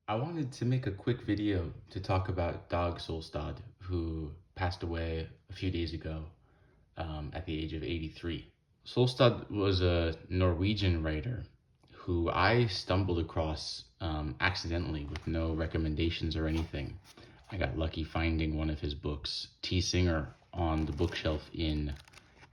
I wanted to make a quick video to talk about Dag Solstad, who passed away a few days ago at the age of 83. Solstad was a Norwegian writer who I stumbled across accidentally with no recommendations or anything. I got lucky finding one of his books, T. Singer, on the bookshelf in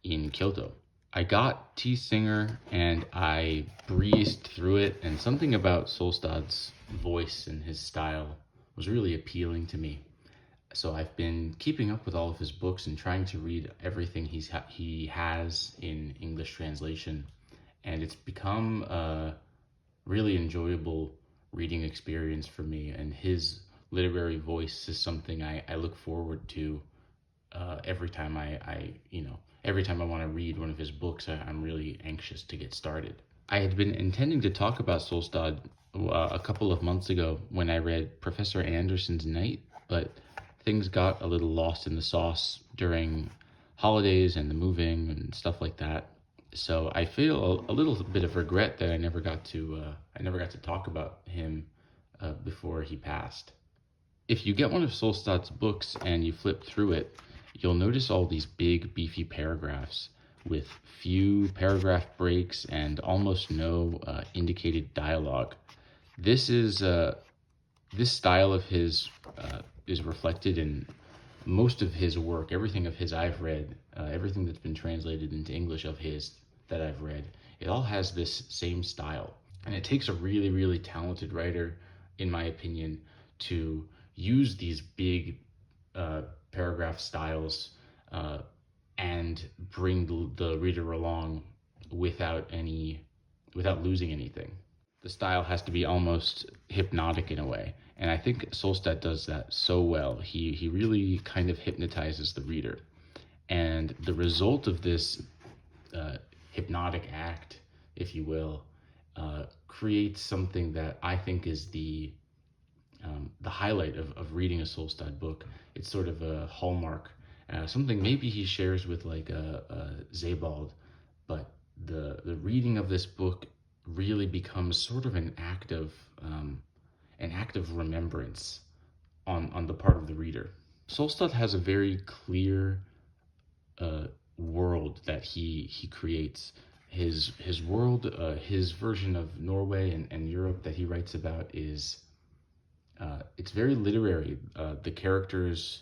Kyoto. I got T. Singer and I breezed through it, and something about Solstad's voice and his style was really appealing to me. So I've been keeping up with all of his books and trying to read everything he has in English translation, and it's become a really enjoyable reading experience for me. And his literary voice is something I look forward to every time every time I want to read one of his books. I'm really anxious to get started. I had been intending to talk about Solstad a couple of months ago when I read Professor Andersen's Night, but things got a little lost in the sauce during holidays and the moving and stuff like that. So I feel a little bit of regret that I never got to talk about him before he passed. If you get one of Solstad's books and you flip through it, you'll notice all these big, beefy paragraphs with few paragraph breaks and almost no indicated dialogue. This is this style of his is reflected in most of his work. Everything of his I've read, everything that's been translated into English of his that I've read, it all has this same style. And it takes a really, really talented writer, in my opinion, to use these big paragraph styles and bring the reader along without losing anything. The style has to be almost hypnotic in a way, and I think Solstad does that so well. He really kind of hypnotizes the reader, and the result of this hypnotic act, if you will, creates something that I think is the highlight of reading a Solstad book. It's sort of a hallmark, something maybe he shares with like a Sebald, but the reading of this book really becomes sort of an act of remembrance on the part of the reader. Solstad has a very clear world that he creates. His world, his version of Norway and Europe that he writes about is it's very literary. The characters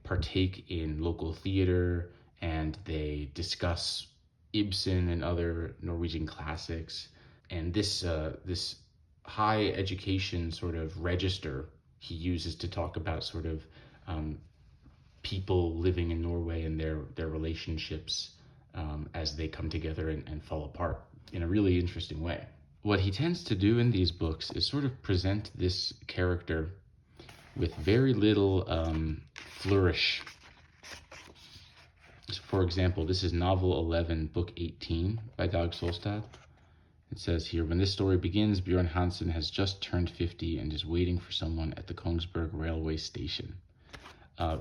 partake in local theater and they discuss Ibsen and other Norwegian classics. And this high education sort of register he uses to talk about sort of um, people living in Norway and their relationships as they come together and fall apart in a really interesting way. What he tends to do in these books is sort of present this character with very little flourish. So for example, this is novel 11, book 18 by Dag Solstad. It says here, when this story begins, Bjorn Hansen has just turned 50 and is waiting for someone at the Kongsberg railway station.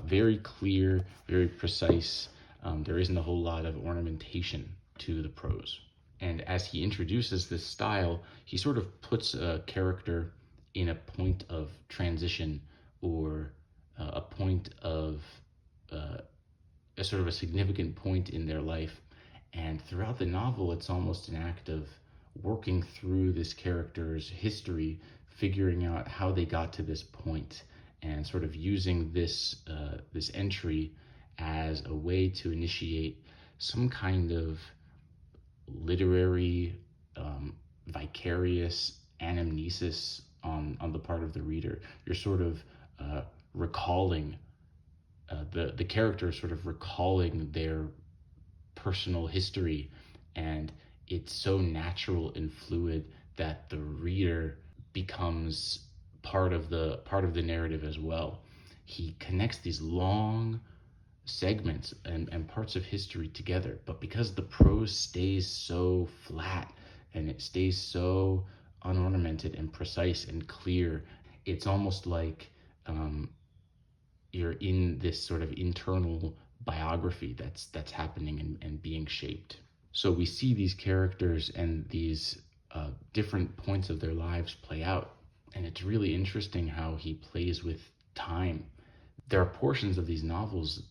Very clear, very precise. There isn't a whole lot of ornamentation to the prose. And as he introduces this style, he sort of puts a character in a point of transition or a point of a sort of a significant point in their life. And throughout the novel, it's almost an act of working through this character's history, figuring out how they got to this point, and sort of using this entry as a way to initiate some kind of literary vicarious anamnesis on the part of the reader. You're sort of recalling the character, sort of recalling their personal history, and it's so natural and fluid that the reader becomes part of the narrative as well. He connects these long segments and parts of history together, but because the prose stays so flat and it stays so unornamented and precise and clear, it's almost like you're in this sort of internal biography that's happening and being shaped. So we see these characters and these different points of their lives play out, And it's really interesting how he plays with time. There are portions of these novels,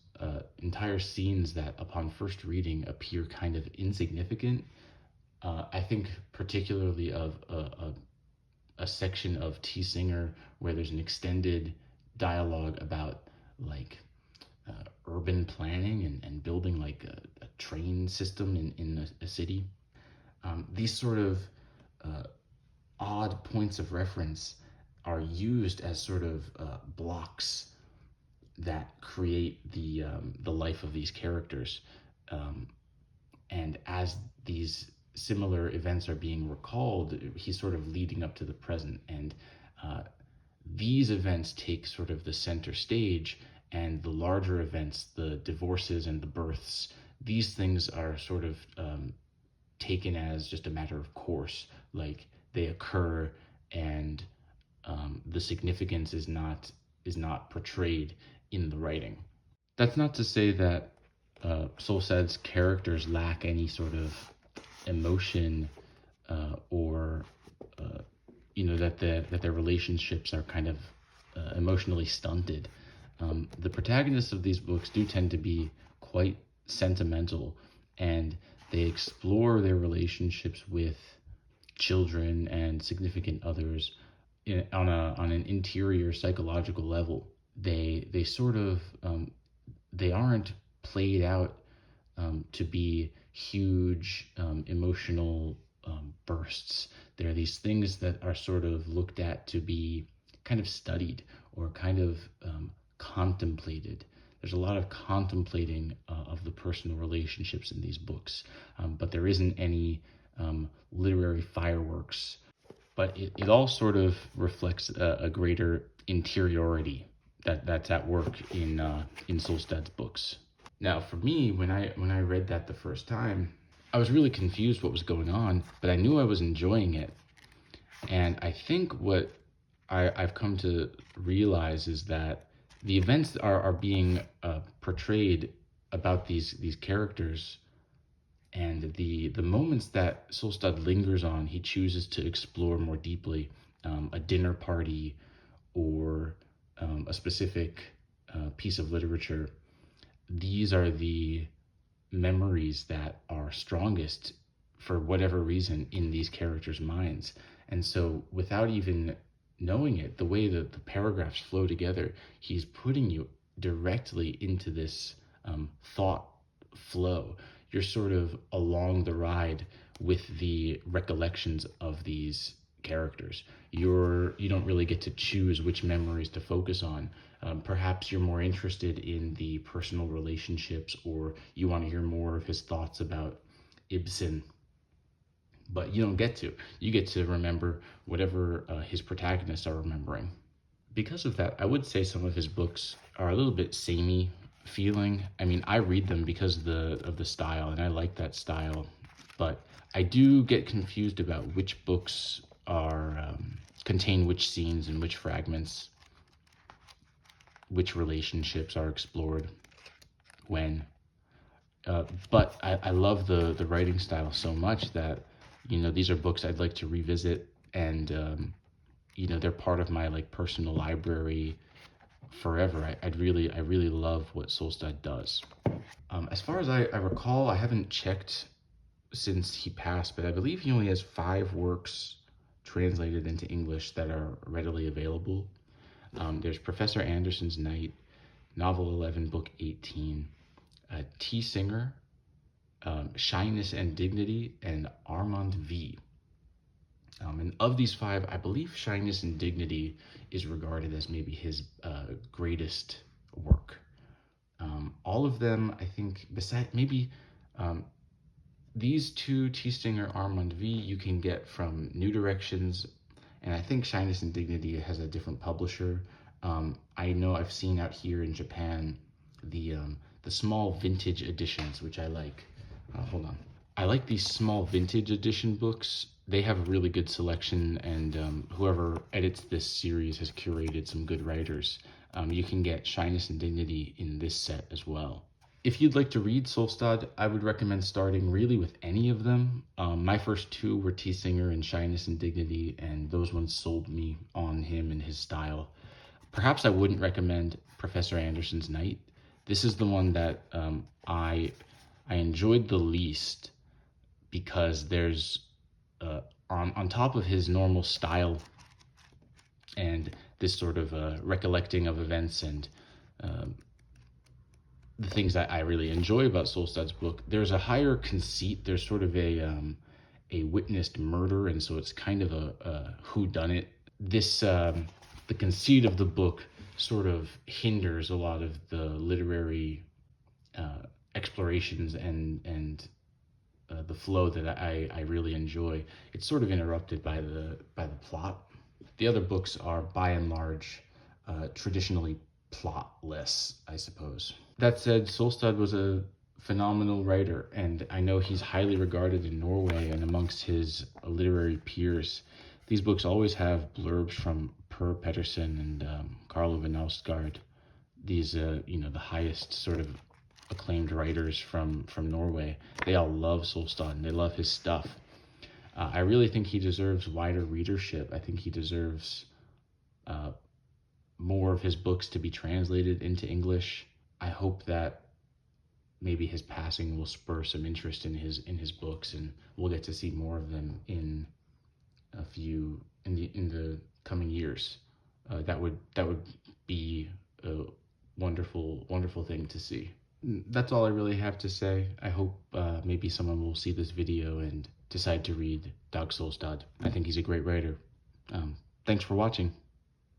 entire scenes that upon first reading appear kind of insignificant. I think particularly of a section of T. Singer where there's an extended dialogue about like urban planning and building like a train system in a city. These sort of odd points of reference are used as sort of blocks that create the life of these characters. Um, and as these similar events are being recalled, he's sort of leading up to the present. And uh, these events take sort of the center stage, and the larger events, the divorces and the births, these things are sort of taken as just a matter of course, like they occur, and the significance is not portrayed in the writing. That's not to say that Solstad's characters lack any sort of emotion, or that their relationships are kind of emotionally stunted. The protagonists of these books do tend to be quite sentimental, and they explore their relationships with children and significant others on an interior psychological level. They sort of they aren't played out to be huge emotional bursts. There are these things that are sort of looked at to be kind of studied or kind of contemplated. There's a lot of contemplating of the personal relationships in these books, but there isn't any literary fireworks. But it all sort of reflects a greater interiority that's at work in Solstad's books. Now, for me, when I read that the first time, I was really confused what was going on, but I knew I was enjoying it. And I think what I've come to realize is that the events are being portrayed about these characters, and the moments that Solstad lingers on, he chooses to explore more deeply. A dinner party, or a specific piece of literature. These are the memories that are strongest for whatever reason in these characters' minds. And so, without even knowing it, the way that the paragraphs flow together, he's putting you directly into this thought flow. You're sort of along the ride with the recollections of these characters. You don't really get to choose which memories to focus on. Perhaps you're more interested in the personal relationships, or you want to hear more of his thoughts about Ibsen, but you don't get to. You get to remember whatever his protagonists are remembering. Because of that, I would say some of his books are a little bit samey feeling. I mean, I read them because of the style, and I like that style, but I do get confused about which books are contain which scenes and which fragments, which relationships are explored when. But I love the writing style so much that these are books I'd like to revisit, and they're part of my like personal library forever. I really love what Solstad does. As far as I recall, I haven't checked since he passed, but I believe he only has 5 works translated into English that are readily available. There's Professor Andersen's Night, Novel 11, Book 18, T. Singer, Shyness and Dignity, and Armand V. And of these 5, I believe Shyness and Dignity is regarded as maybe his greatest work. All of them, I think, besides maybe these 2, T. Singer, Armand V, you can get from New Directions, and I think Shyness and Dignity has a different publisher. I know I've seen out here in Japan the small vintage editions, which I like. Hold on. I like these small vintage edition books. They have a really good selection, and whoever edits this series has curated some good writers. You can get Shyness and Dignity in this set as well. If you'd like to read Solstad, I would recommend starting really with any of them. My first two were T. Singer and Shyness and Dignity, and those ones sold me on him and his style. Perhaps I wouldn't recommend Professor Andersen's Night. This is the one that I enjoyed the least, because there's on top of his normal style and this sort of recollecting of events and the things that I really enjoy about Solstad's book, there's a higher conceit. There's sort of a witnessed murder, and so it's kind of a whodunit. This the conceit of the book sort of hinders a lot of the literary explorations and the flow that I really enjoy. It's sort of interrupted by the plot. The other books are by and large traditionally plotless, I suppose. That said, Solstad was a phenomenal writer, and I know he's highly regarded in Norway and amongst his literary peers. These books always have blurbs from Per Pettersen and Carl Ove Knausgaard. These, the highest sort of acclaimed writers from Norway. They all love Solstad and they love his stuff. I really think he deserves wider readership. I think he deserves more of his books to be translated into English. I hope that maybe his passing will spur some interest in his books, and we'll get to see more of them in the coming years. That would be a wonderful thing to see. That's all I really have to say. I hope maybe someone will see this video and decide to read Dag Solstad. I think he's a great writer. Thanks for watching.